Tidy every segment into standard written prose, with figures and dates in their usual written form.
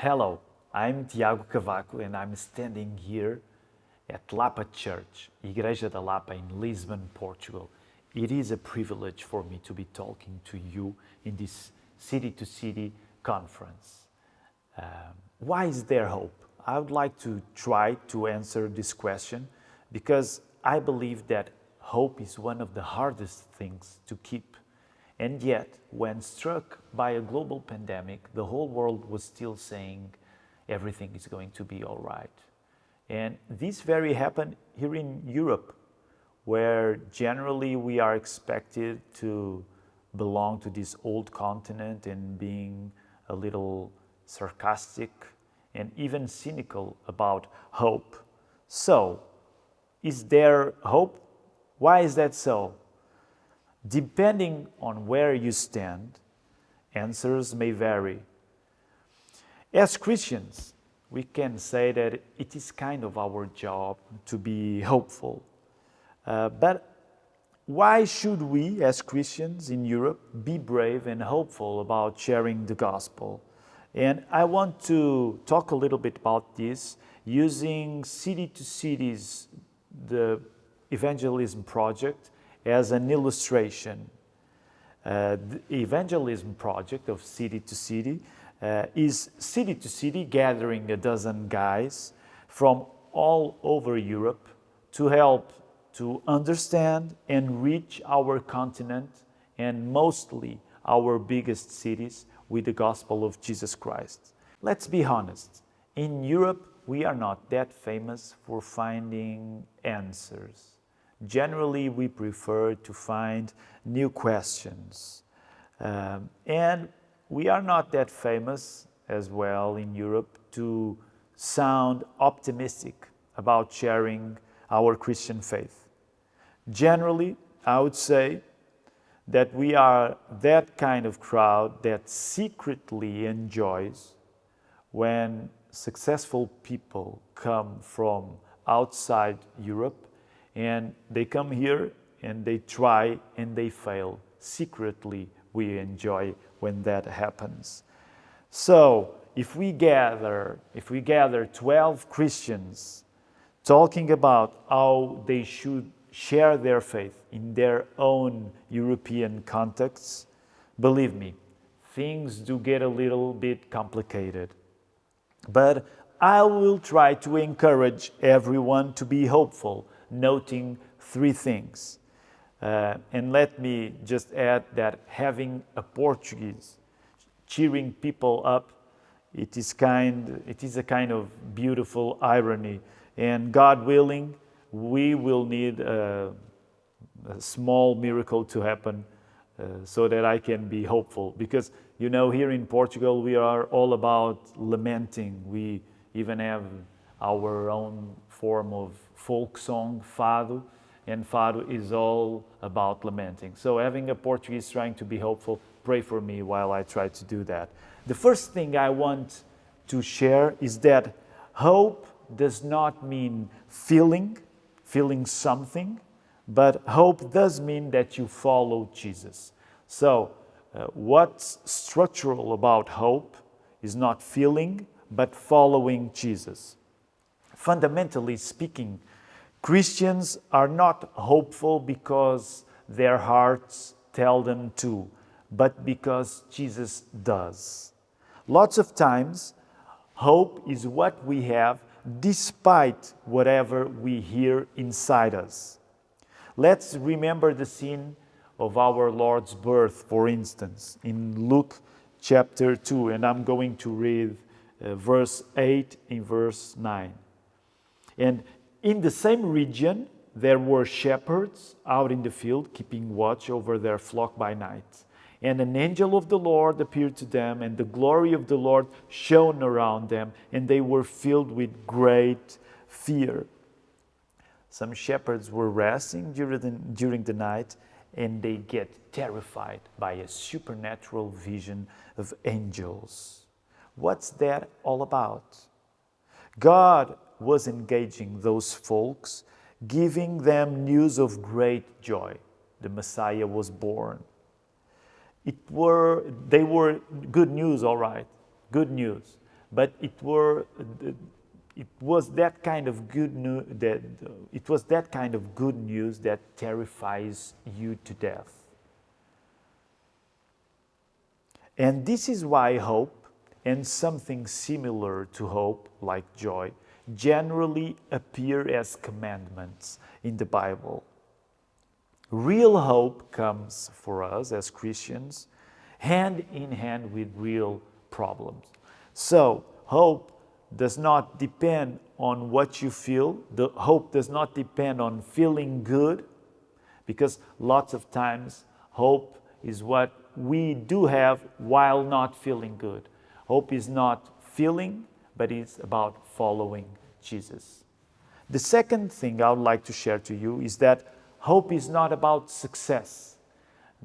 Hello, I'm Tiago Cavaco and I'm standing here at Lapa Church, Igreja da Lapa in Lisbon, Portugal. It is a privilege for me to be talking to you in this city-to-city conference. Why is there hope? I would like to try to answer this question because I believe that hope is one of the hardest things to keep. And yet, when struck by a global pandemic, the whole world was still saying everything is going to be all right. And this very happened here in Europe, where generally we are expected to belong to this old continent and being a little sarcastic and even cynical about hope. So, is there hope? Why is that so? Depending on where you stand, answers may vary. As Christians, we can say that it is kind of our job to be hopeful. But why should we, as Christians in Europe, be brave and hopeful about sharing the gospel? And I want to talk a little bit about this using City to Cities, the evangelism project, as an illustration. The evangelism project of City to City is City to City gathering a dozen guys from all over Europe to help to understand and reach our continent and mostly our biggest cities with the gospel of Jesus Christ. Let's be honest, in Europe we are not that famous for finding answers. Generally, we prefer to find new questions. And we are not that famous as well in Europe to sound optimistic about sharing our Christian faith. Generally, I would say that we are that kind of crowd that secretly enjoys when successful people come from outside Europe and they come here and they try and they fail. Secretly, we enjoy when that happens. So, if we gather 12 Christians talking about how they should share their faith in their own European contexts, believe me, things do get a little bit complicated. But I will try to encourage everyone to be hopeful, noting three things. And let me just add that having a Portuguese cheering people up, it is a kind of beautiful irony. And God willing, we will need a small miracle to happen so that I can be hopeful. Because, you know, here in Portugal, we are all about lamenting. We even have our own form of folk song, fado, and fado is all about lamenting. So having a Portuguese trying to be hopeful, pray for me while I try to do that. The first thing I want to share is that hope does not mean feeling something, but hope does mean that you follow Jesus. So what's structural about hope is not feeling, but following Jesus. Fundamentally speaking, Christians are not hopeful because their hearts tell them to, but because Jesus does. Lots of times, hope is what we have despite whatever we hear inside us. Let's remember the scene of our Lord's birth, for instance, in Luke chapter 2, and I'm going to read verse 8 and verse 9. And in the same region, there were shepherds out in the field, keeping watch over their flock by night. And an angel of the Lord appeared to them, and the glory of the Lord shone around them, and they were filled with great fear. Some shepherds were resting during the night, and they get terrified by a supernatural vision of angels. What's that all about? God was engaging those folks, giving them news of great joy. The Messiah was born. They were good news, all right, good news. but it was that kind of good news that terrifies you to death. And this is why hope, and something similar to hope, like joy, generally appear as commandments in the Bible. Real hope comes for us as Christians hand in hand with real problems. So, hope does not depend on what you feel. The hope does not depend on feeling good, because lots of times hope is what we do have while not feeling good. Hope is not feeling, but it's about following Jesus. The second thing I would like to share to you is that hope is not about success,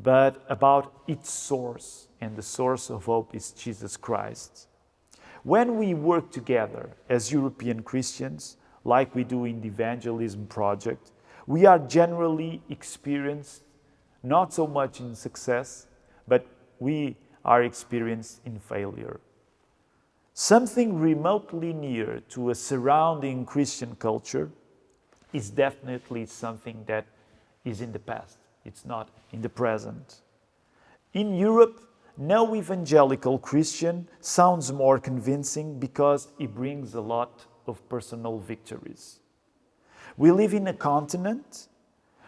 but about its source. And the source of hope is Jesus Christ. When we work together as European Christians, like we do in the Evangelism Project, we are generally experienced not so much in success, but we are experienced in failure. Something remotely near to a surrounding Christian culture is definitely something that is in the past. It's not in the present. In Europe, no evangelical Christian sounds more convincing because it brings a lot of personal victories. We live in a continent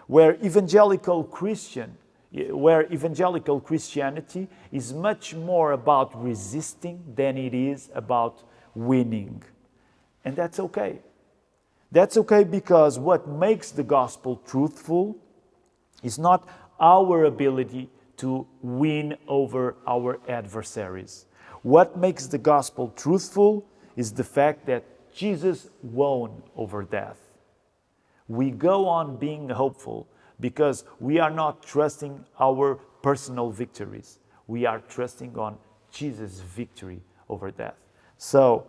where evangelical Christianity is much more about resisting than it is about winning. And that's okay. That's okay, because what makes the gospel truthful is not our ability to win over our adversaries. What makes the gospel truthful is the fact that Jesus won over death. We go on being hopeful because we are not trusting our personal victories. We are trusting on Jesus' victory over death. So,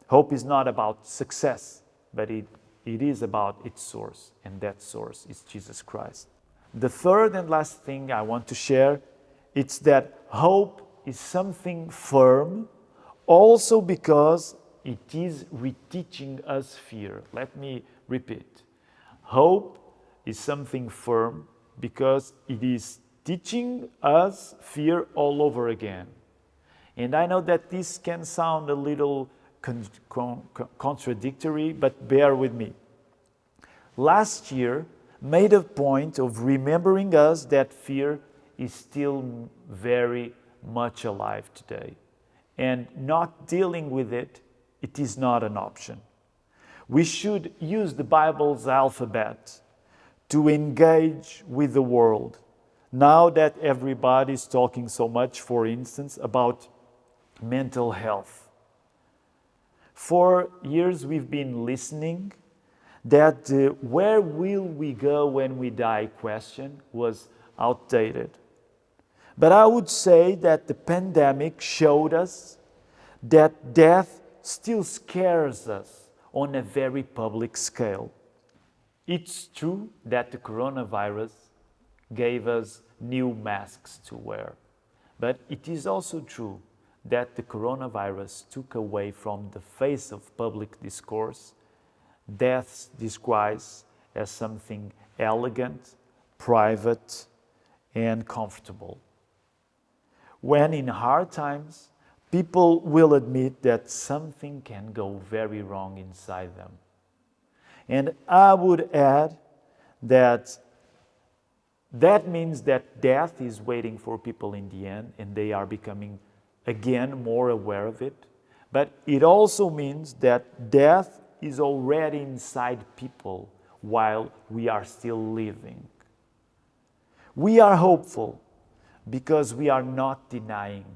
hope is not about success, but it is about its source, and that source is Jesus Christ. The third and last thing I want to share, it's that hope is something firm, also because it is reteaching us fear. Let me repeat. Hope is something firm because it is teaching us fear all over again. And I know that this can sound a little contradictory, but bear with me. Last year made a point of remembering us that fear is still very much alive today. And not dealing with it, it is not an option. We should use the Bible's alphabet to engage with the world. Now that everybody is talking so much, for instance, about mental health. For years we've been listening that where will we go when we die question was outdated. But I would say that the pandemic showed us that death still scares us on a very public scale. It's true that the coronavirus gave us new masks to wear, but it is also true that the coronavirus took away from the face of public discourse death's disguise as something elegant, private, and comfortable. When in hard times, people will admit that something can go very wrong inside them. And I would add that that means that death is waiting for people in the end, and they are becoming again more aware of it. But it also means that death is already inside people while we are still living. We are hopeful because we are not denying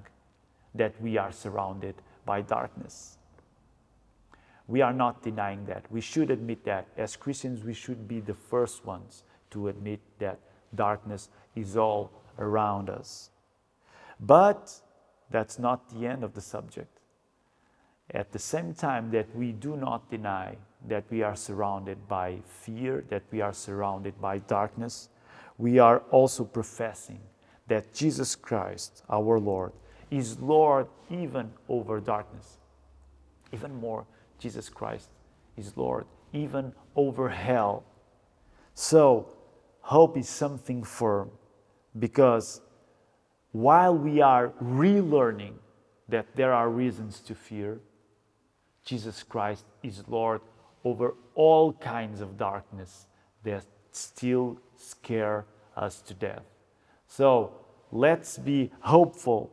that we are surrounded by darkness. We are not denying that. We should admit that. As Christians, we should be the first ones to admit that darkness is all around us. But that's not the end of the subject. At the same time that we do not deny that we are surrounded by fear, that we are surrounded by darkness, we are also professing that Jesus Christ, our Lord, is Lord even over darkness. Even more, Jesus Christ is Lord, even over hell. So, hope is something firm, because while we are relearning that there are reasons to fear, Jesus Christ is Lord over all kinds of darkness that still scare us to death. So let's be hopeful.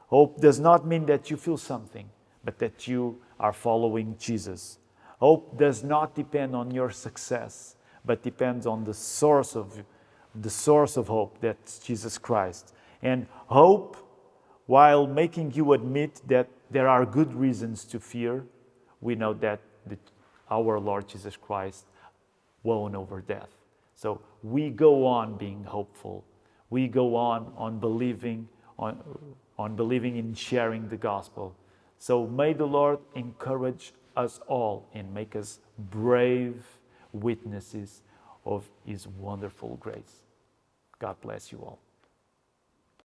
Hope does not mean that you feel something, but that you are following Jesus. Hope does not depend on your success, but depends on the source of hope, that's Jesus Christ. And hope, while making you admit that there are good reasons to fear, we know that our Lord Jesus Christ won over death. So we go on being hopeful. We go on believing in sharing the gospel. So may the Lord encourage us all and make us brave witnesses of His wonderful grace. God bless you all.